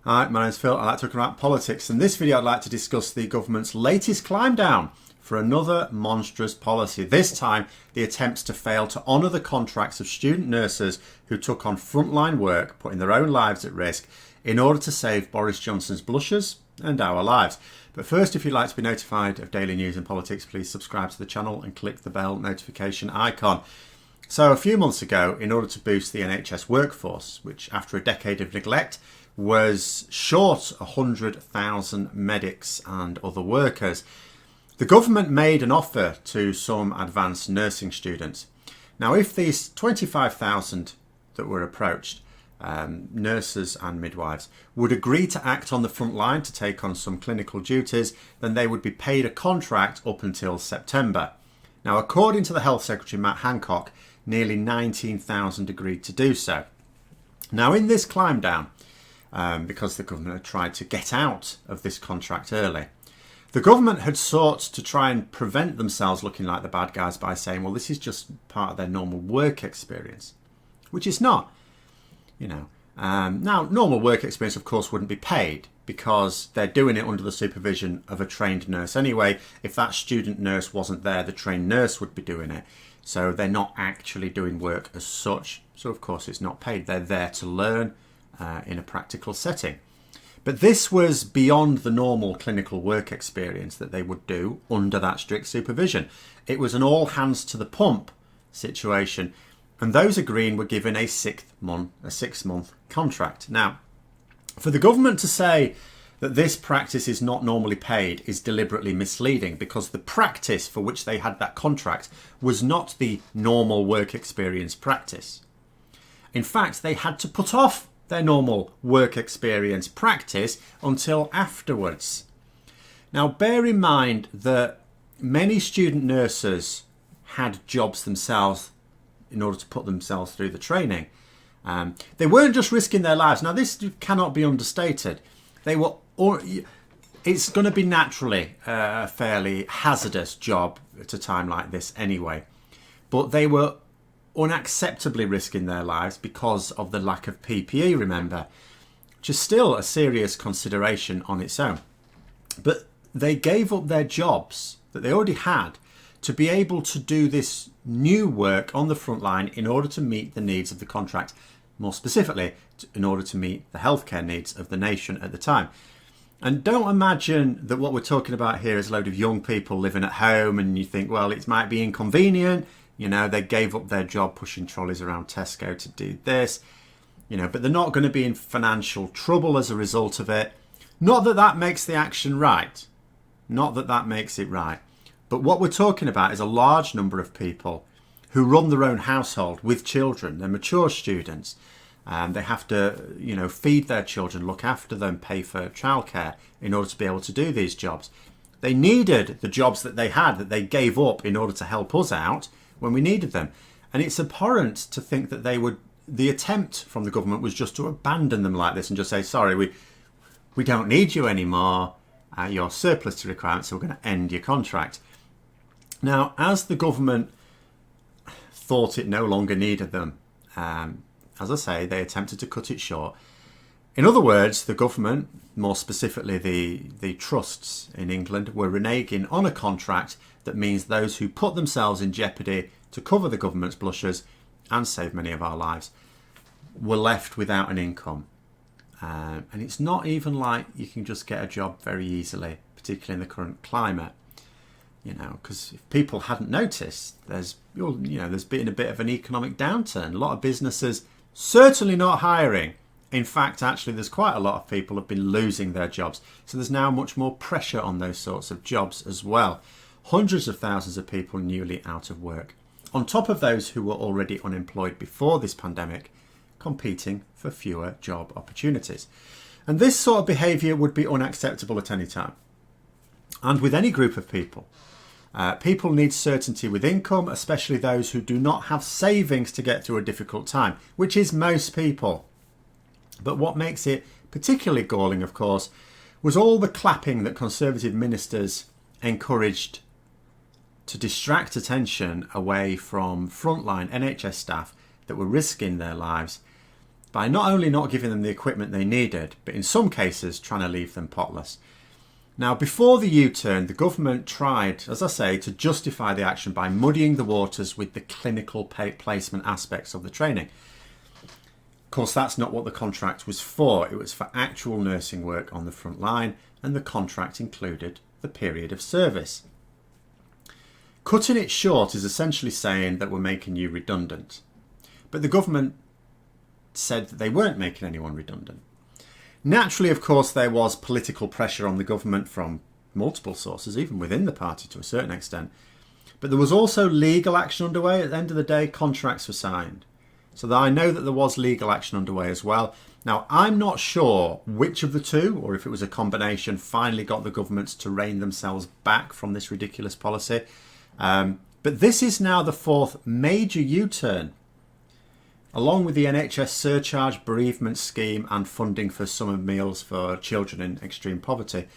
Hi, my name's Phil. I like talking about politics. In this video, I'd like to discuss the government's latest climb down for another monstrous policy. This time, the attempts to fail to honour the contracts of student nurses who took on frontline work, putting their own lives at risk in order to save Boris Johnson's blushes and our lives. But first, if you'd like to be notified of daily news and politics, please subscribe to the channel and click the bell notification icon. So a few months ago, in order to boost the NHS workforce, which after a decade of neglect was short 100,000 medics and other workers, the government made an offer to some advanced nursing students. Now, if these 25,000 that were approached, nurses and midwives, would agree to act on the front line to take on some clinical duties, then they would be paid a contract up until September. Now, according to the Health Secretary, Matt Hancock, nearly 19,000 agreed to do so. Now, in this climb down, because the government had tried to get out of this contract early, the government had sought to try and prevent themselves looking like the bad guys by saying, well, this is just part of their normal work experience, which it's not. Now, normal work experience, of course, wouldn't be paid because they're doing it under the supervision of a trained nurse anyway. If that student nurse wasn't there, the trained nurse would be doing it. So they're not actually doing work as such. So, of course, it's not paid. They're there to learn in a practical setting. But this was beyond the normal clinical work experience that they would do under that strict supervision. It was an all hands to the pump situation. And those agreeing were given a 6-month contract. Now, for the government to say that this practice is not normally paid is deliberately misleading, because the practice for which they had that contract was not the normal work experience practice. In fact, they had to put off their normal work experience practice until afterwards. Now, bear in mind that many student nurses had jobs themselves in order to put themselves through the training. They weren't just risking their lives. Now, this cannot be understated. It's going to be naturally a fairly hazardous job at a time like this anyway. But they were unacceptably risking their lives because of the lack of PPE, remember, which is still a serious consideration on its own. But they gave up their jobs that they already had to be able to do this new work on the front line in order to meet the needs of the contract, more specifically, in order to meet the healthcare needs of the nation at the time. And don't imagine that what we're talking about here is a load of young people living at home and you think, well, it might be inconvenient. They gave up their job pushing trolleys around Tesco to do this, but they're not going to be in financial trouble as a result of it. Not that that makes the action right. Not that that makes it right. But what we're talking about is a large number of people who run their own household with children. They're mature students. They have to, feed their children, look after them, pay for childcare in order to be able to do these jobs. They needed the jobs that they had, that they gave up in order to help us out when we needed them. And it's abhorrent to think that the attempt from the government was just to abandon them like this and just say, sorry, we don't need you anymore. You're surplus to requirements, so we're going to end your contract. Now, as the government thought it no longer needed them, as I say, they attempted to cut it short. In other words, the government, more specifically the trusts in England, were reneging on a contract that means those who put themselves in jeopardy to cover the government's blushes and save many of our lives were left without an income. And it's not even like you can just get a job very easily, particularly in the current climate. Because if people hadn't noticed, there's been a bit of an economic downturn. A lot of businesses certainly not hiring. In fact, actually, there's quite a lot of people have been losing their jobs. So there's now much more pressure on those sorts of jobs as well. Hundreds of thousands of people newly out of work, on top of those who were already unemployed before this pandemic, competing for fewer job opportunities. And this sort of behaviour would be unacceptable at any time. And with any group of people. People need certainty with income, especially those who do not have savings to get through a difficult time, which is most people. But what makes it particularly galling, of course, was all the clapping that Conservative ministers encouraged to distract attention away from frontline NHS staff that were risking their lives by not only not giving them the equipment they needed, but in some cases trying to leave them potless. Now, before the U-turn, the government tried, as I say, to justify the action by muddying the waters with the clinical placement aspects of the training. Of course, that's not what the contract was for. It was for actual nursing work on the front line, and the contract included the period of service. Cutting it short is essentially saying that we're making you redundant. But the government said that they weren't making anyone redundant. Naturally, of course, there was political pressure on the government from multiple sources, even within the party to a certain extent. But there was also legal action underway. At the end of the day, contracts were signed. So that I know that there was legal action underway as well. Now, I'm not sure which of the two, or if it was a combination, finally got the governments to rein themselves back from this ridiculous policy. But this is now the fourth major U-turn, along with the NHS surcharge, bereavement scheme and funding for summer meals for children in extreme poverty.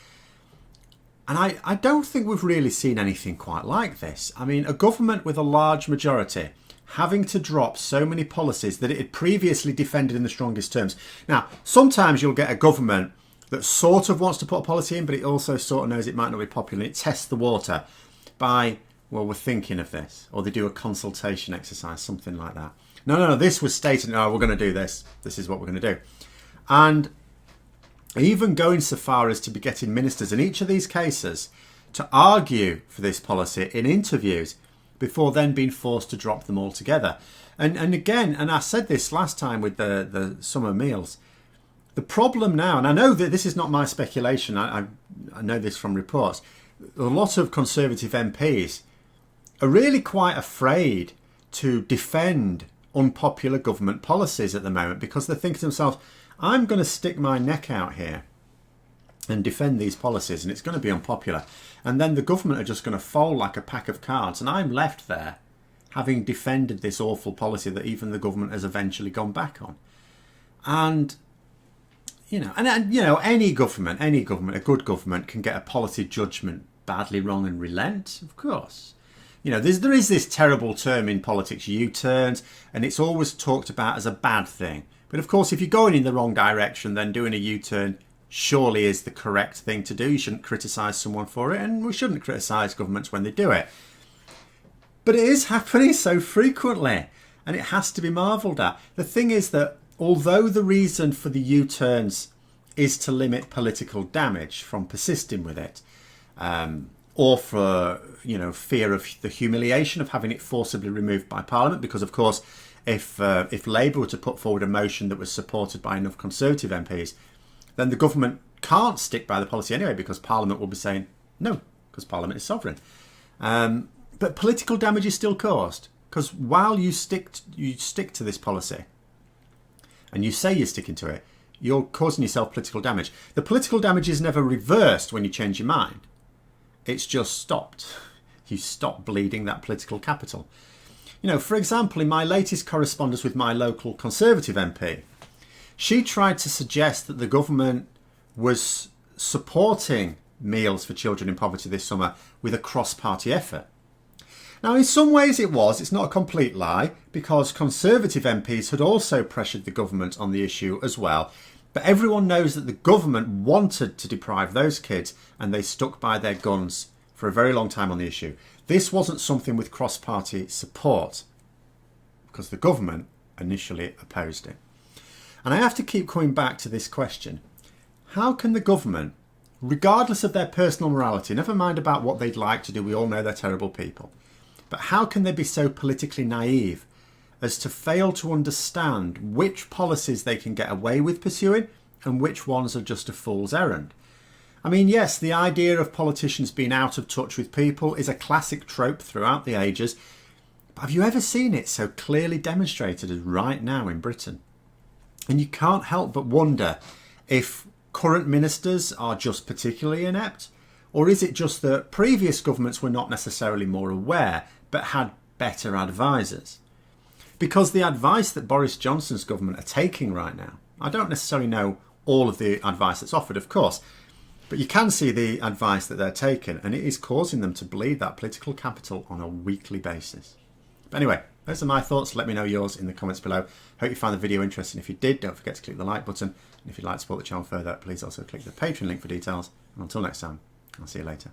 And I don't think we've really seen anything quite like this. I mean, a government with a large majority having to drop so many policies that it had previously defended in the strongest terms. Now, sometimes you'll get a government that sort of wants to put a policy in, but it also sort of knows it might not be popular. And it tests the water by, well, we're thinking of this. Or they do a consultation exercise, something like that. No, this was stated, no, we're going to do this. This is what we're going to do. And even going so far as to be getting ministers in each of these cases to argue for this policy in interviews before then being forced to drop them altogether. And again, and I said this last time with the summer meals, the problem now, and I know that this is not my speculation, I know this from reports, a lot of Conservative MPs are really quite afraid to defend unpopular government policies at the moment because they think to themselves, I'm going to stick my neck out here and defend these policies and it's going to be unpopular. And then the government are just going to fold like a pack of cards and I'm left there having defended this awful policy that even the government has eventually gone back on. And, you know, any government, a good government can get a policy judgment badly wrong and relent, of course. You know, there is this terrible term in politics, U-turns, and it's always talked about as a bad thing. But of course, if you're going in the wrong direction, then doing a U-turn surely is the correct thing to do. You shouldn't criticise someone for it, and we shouldn't criticise governments when they do it. But it is happening so frequently, and it has to be marvelled at. The thing is that although the reason for the U-turns is to limit political damage from persisting with it, or for, fear of the humiliation of having it forcibly removed by Parliament, because of course, if Labour were to put forward a motion that was supported by enough Conservative MPs, then the government can't stick by the policy anyway, because Parliament will be saying no, because Parliament is sovereign. But political damage is still caused, because while you stick to this policy, and you say you're sticking to it, you're causing yourself political damage. The political damage is never reversed when you change your mind. It's just stopped. You stop bleeding that political capital. For example, in my latest correspondence with my local Conservative MP, she tried to suggest that the government was supporting meals for children in poverty this summer with a cross-party effort. Now, in some ways it was. It's not a complete lie, because Conservative MPs had also pressured the government on the issue as well. But everyone knows that the government wanted to deprive those kids, and they stuck by their guns for a very long time on the issue. This wasn't something with cross-party support, because the government initially opposed it. And I have to keep coming back to this question. How can the government, regardless of their personal morality, never mind about what they'd like to do, we all know they're terrible people, but how can they be so politically naive as to fail to understand which policies they can get away with pursuing and which ones are just a fool's errand? I mean, yes, the idea of politicians being out of touch with people is a classic trope throughout the ages, but have you ever seen it so clearly demonstrated as right now in Britain? And you can't help but wonder if current ministers are just particularly inept, or is it just that previous governments were not necessarily more aware but had better advisors? Because the advice that Boris Johnson's government are taking right now, I don't necessarily know all of the advice that's offered, of course, but you can see the advice that they're taking, and it is causing them to bleed that political capital on a weekly basis. But anyway, Those are my thoughts. Let me know yours in the comments below. Hope you found the video interesting. If you did, don't forget to click the like button. And if you'd like to support the channel further, please also click the Patreon link for details. And until next time, I'll see you later.